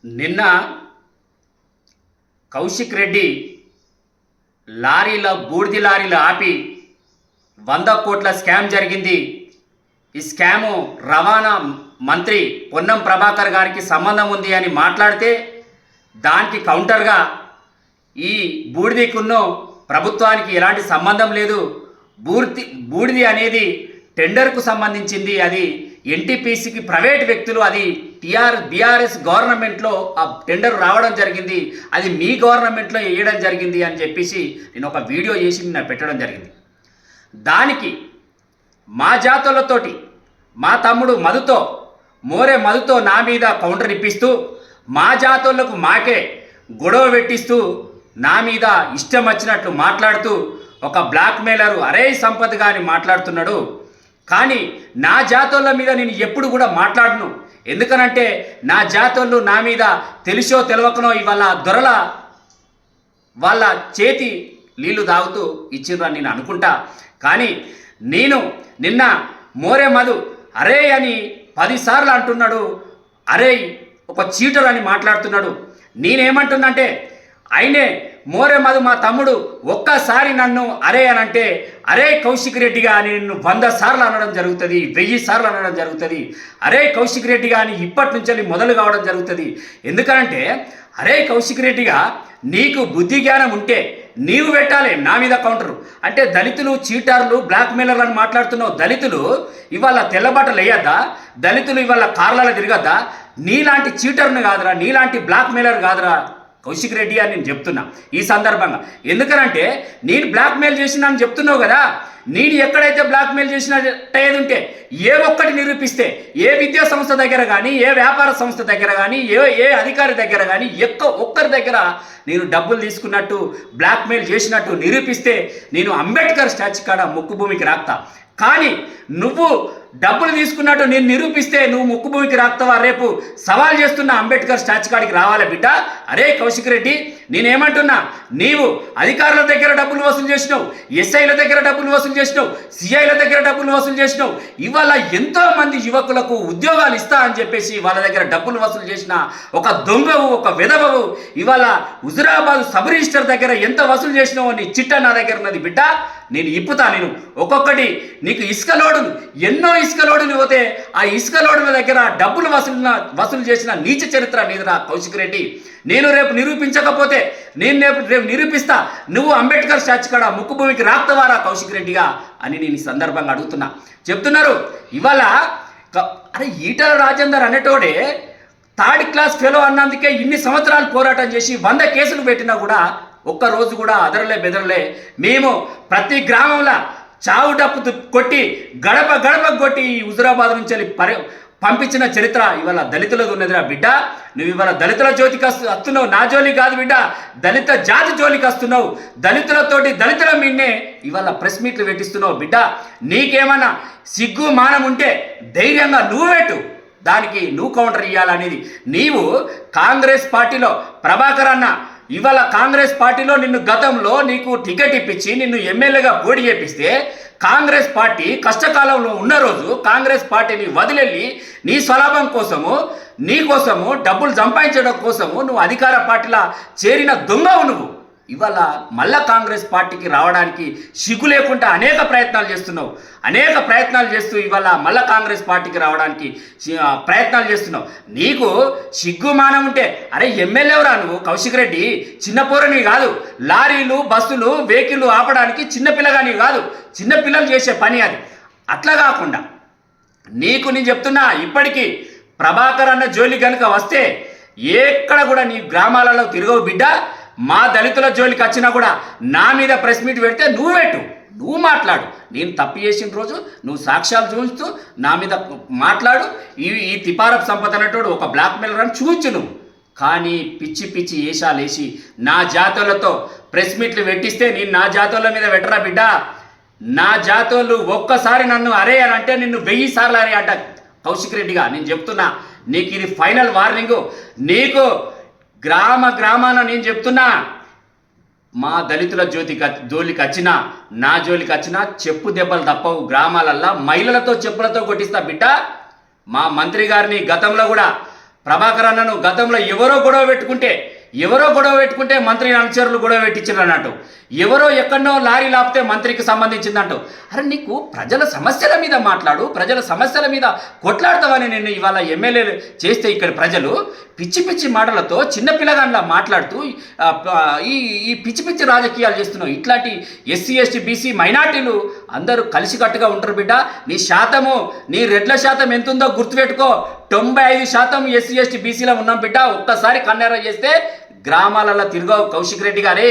నిన్న కౌశిక్ రెడ్డి బూడిది లారీలు ఆపి 100 కోట్ల స్కామ్ జరిగింది. ఈ స్కాము రవాణా మంత్రి పొన్నం ప్రభాకర్ గారికి సంబంధం ఉంది అని మాట్లాడితే దానికి కౌంటర్గా ఈ బూడిదికున్నో ప్రభుత్వానికి ఎలాంటి సంబంధం లేదు, బూడిది అనేది టెండర్కు సంబంధించింది, అది ఎన్టీపీసీకి ప్రైవేట్ వ్యక్తులు, అది బీఆర్ఎస్ గవర్నమెంట్లో ఆ టెండర్ రావడం జరిగింది, అది మీ గవర్నమెంట్లో వేయడం జరిగింది అని చెప్పేసి నేను ఒక వీడియో చేసి నిన్న పెట్టడం జరిగింది. దానికి మా జాతులతోటి మా తమ్ముడు మోరే మధుతో నా మీద కౌంటర్ ఇప్పిస్తూ మా జాతులకు మాకే గొడవ పెట్టిస్తూ నా మీద ఇష్టం వచ్చినట్లు మాట్లాడుతూ ఒక బ్లాక్మెయిలరు అరే సంపత్ గాని మాట్లాడుతున్నాడు. కానీ నా జాతోళ్ళ మీద నేను ఎప్పుడు కూడా మాట్లాడను. ఎందుకనంటే నా జాతోళ్ళు నా మీద తెలిసో తెలవకనో ఇవాళ దొరల వాళ్ళ చేతి నీళ్లు తాగుతూ ఇచ్చిర్రని నేను అనుకుంటా. కానీ నేను నిన్న మోరే మధు అరే అని 10 సార్లు అంటున్నాడు, అరే ఒక చీటర్ అని మాట్లాడుతున్నాడు. నేనేమంటున్నంటే ఆయనే మోరే మధు మా తమ్ముడు ఒక్కసారి నన్ను అరే అని అంటే అరే కౌశిక్ రెడ్డిగా అని నిన్ను 100 సార్లు అనడం జరుగుతుంది, 1000 సార్లు అనడం జరుగుతుంది. అరే కౌశిక్ రెడ్డిగా అని ఇప్పటి నుంచి మొదలు కావడం జరుగుతుంది. ఎందుకనంటే అరే కౌశిక్ రెడ్డిగా నీకు బుద్ధి జ్ఞానం ఉంటే నీవు పెట్టాలి నా మీద కౌంటరు. అంటే దళితులు చీటార్లు బ్లాక్మెయిలర్లు అని మాట్లాడుతున్నావు. దళితులు ఇవాళ తెల్లబట్టలు వేయద్దా? దళితులు ఇవాళ కార్లలో తిరగద్దా? నీలాంటి చీటర్ను కాదురా, నీలాంటి బ్లాక్మెయిలర్ కాదురా కౌశిక్ రెడ్డి అని నేను చెప్తున్నా ఈ సందర్భంగా. ఎందుకనంటే నేను బ్లాక్మెయిల్ చేసినా అని చెప్తున్నావు కదా, నేను ఎక్కడైతే బ్లాక్మెయిల్ చేసినా ఏది ఉంటే ఏ ఒక్కటి నిరూపిస్తే, ఏ విద్యా సంస్థ దగ్గర కానీ, ఏ వ్యాపార సంస్థ దగ్గర కానీ, ఏ అధికారి దగ్గర కానీ ఒక్కరి దగ్గర నేను డబ్బులు తీసుకున్నట్టు బ్లాక్మెయిల్ చేసినట్టు నిరూపిస్తే నేను అంబేద్కర్ స్టాచ్యూ కాడ ముక్కు భూమికి రాక్తా. కానీ నువ్వు డబ్బులు తీసుకున్నట్టు నేను నిరూపిస్తే నువ్వు ముక్కు భూమికి రాక్తావా? రేపు సవాల్ చేస్తున్న అంబేద్కర్ స్టాచ్యూ కాడికి రావాలా బిడ్డ? అరే కౌశిక్ రెడ్డి, నేనేమంటున్నా, నీవు అధికారుల దగ్గర డబ్బులు వసూలు చేసినావు, ఎస్ఐల దగ్గర డబ్బులు వసూలు చేసినావు, సిఐల దగ్గర డబ్బులు వసూలు చేసినావు. ఇవాళ ఎంతో మంది యువకులకు ఉద్యోగాలు ఇస్తా అని చెప్పేసి వాళ్ళ దగ్గర డబ్బులు వసూలు చేసిన ఒక దొంగవు, ఒక విధవవు. ఇవాళ హుజురాబాద్ సబ్ రిజిస్టర్ దగ్గర ఎంత వసూలు చేసినావు అని చిట్ట నా దగ్గర ఉన్నది బిడ్డ. నేను ఇప్పుతా, నేను ఒక్కొక్కటి నీకు ఇసుక లోడులు, ఎన్నో ఇసుక లోడులు పోతే ఆ ఇసుక లోడుల దగ్గర డబ్బులు వసూలు చేసిన నీచ చరిత్ర నీదిరా కౌశిక్ రెడ్డి. నేను రేపు నిరూపించకపోతే నేను రేపు నిరూపిస్తా, నువ్వు అంబేద్కర్ స్టాచ్యూ కాడ ముక్కు భూమికి రాక్తవారా కౌశిక్ రెడ్డిగా అని నేను ఈ సందర్భంగా అడుగుతున్నా. చెప్తున్నారు ఇవాళ అరే ఈటల రాజేందర్ అనేటోడే 3rd క్లాస్ ఫెలో అన్నందుకే ఇన్ని సంవత్సరాలు పోరాటం చేసి 100 కేసులు పెట్టినా కూడా ఒక్కరోజు కూడా అదరలే బెదరలే. మేము ప్రతి గ్రామంలో చావు డప్పు కొట్టి గడప కొట్టి హుజురాబాద్ నుంచి పంపించిన చరిత్ర ఇవాళ దళితులకు ఉన్నదిరా బిడ్డ. నువ్వు ఇవాళ దళితుల జోలికి వస్తున్నావు, నా జోలికి కాదు బిడ్డ, దళిత జాతి జోలికి వస్తున్నావు. దళితులతోటి దళితుల మీదనే ఇవాళ ప్రెస్ మీట్లు పెట్టిస్తున్నావు బిడ్డ. నీకేమన్నా సిగ్గు మానం ఉంటే ధైర్యంగా నువ్వు పెట్టు, దానికి నువ్వు కౌంటర్ ఇవ్వాలనేది. నీవు కాంగ్రెస్ పార్టీలో ప్రభాకర్ అన్న ఇవాళ కాంగ్రెస్ పార్టీలో నిన్ను గతంలో నీకు టికెట్ ఇప్పించి నిన్ను ఎమ్మెల్యేగా పోటీ చేపిస్తే కాంగ్రెస్ పార్టీ కష్టకాలంలో ఉన్న రోజు కాంగ్రెస్ పార్టీని వదిలేళ్ళి నీ స్వలాభం కోసము, నీ కోసము డబ్బులు సంపాదించడం కోసము నువ్వు అధికార పార్టీలో చేరిన దొంగవు నువ్వు. ఇవాళ మళ్ళా కాంగ్రెస్ పార్టీకి రావడానికి సిగ్గు లేకుండా అనేక ప్రయత్నాలు చేస్తూ ఇవాళ మళ్ళా కాంగ్రెస్ పార్టీకి రావడానికి ప్రయత్నాలు చేస్తున్నావు. నీకు సిగ్గు మానం ఉంటే అరే ఎమ్మెల్యేవరా నువ్వు కౌశిక్ రెడ్డి? చిన్నపోరని కాదు, లారీలు బస్సులు వెహికల్ ఆపడానికి చిన్నపిల్లగాని కాదు, చిన్నపిల్లలు చేసే పని అది. అట్లా కాకుండా నీకు నేను చెప్తున్నా, ఇప్పటికీ ప్రభాకర్ అన్న జోలి కనుక వస్తే ఎక్కడ కూడా నీ గ్రామాలలో తిరగవు బిడ్డ. మా దళితుల జోలికి వచ్చినా కూడా నా మీద ప్రెస్ మీట్ పెడితే నువ్వు పెట్టు, నువ్వు మాట్లాడు. నేను తప్పు చేసిన రోజు నువ్వు సాక్ష్యాలు చూపిస్తూ నా మీద మాట్లాడు. ఈ తిపారపు సంపద అనేటోడు ఒక బ్లాక్మెయిలర్ అని చూపించు నువ్వు. కానీ పిచ్చి ఏషాలు వేసి నా జాతోళ్ళతో ప్రెస్ మీట్లు పెట్టిస్తే నేను నా జాతోళ్ళ మీద పెట్టరా బిడ్డ. నా జాతోళ్ళు ఒక్కసారి నన్ను అరే అని అంటే నిన్ను 1000 సార్లు అరే అంట కౌశిక్ రెడ్డిగా. నేను చెప్తున్నా, నీకు ఇది ఫైనల్ వార్నింగు. నీకు గ్రామాన నేను చెప్తున్నా, మా దళితుల జోలికి వచ్చినా నా జోలికి వచ్చినా చెప్పు దెబ్బలు తప్పవు. గ్రామాలల్లో మహిళలతో చెప్పులతో కొట్టిస్తా బిడ్డ. మా మంత్రి గారిని గతంలో కూడా ప్రభాకర్ అన్నను గతంలో ఎవరో గొడవ పెట్టుకుంటే మంత్రి అనుచరులు గొడవ పెట్టించారు అన్నట్టు, ఎవరో ఎక్కడో లారీ లాపితే మంత్రికి సంబంధించిందంటూ. అరే నీకు ప్రజల సమస్యల మీద మాట్లాడు, ప్రజల సమస్యల మీద కొట్లాడతావని నేను ఇవాళ ఎమ్మెల్యేలు చేస్తే ఇక్కడ ప్రజలు పిచ్చి పిచ్చి మాటలతో చిన్నపిల్లగాండ్లా మాట్లాడుతూ ఈ పిచ్చి పిచ్చి రాజకీయాలు చేస్తున్నావు. ఇట్లాంటి ఎస్సీ ఎస్టీ బీసీ మైనార్టీలు అందరూ కలిసికట్టుగా ఉంటారు బిడ్డ. నీ రెడ్ల శాతం ఎంతుందో గుర్తుపెట్టుకో. 95% ఎస్సీ ఎస్టీ బీసీలో ఉన్నాం బిడ్డ. ఒక్కసారి కన్నెర చేస్తే గ్రామాలలో తిరగవు కౌశిక్ రెడ్డి గారే.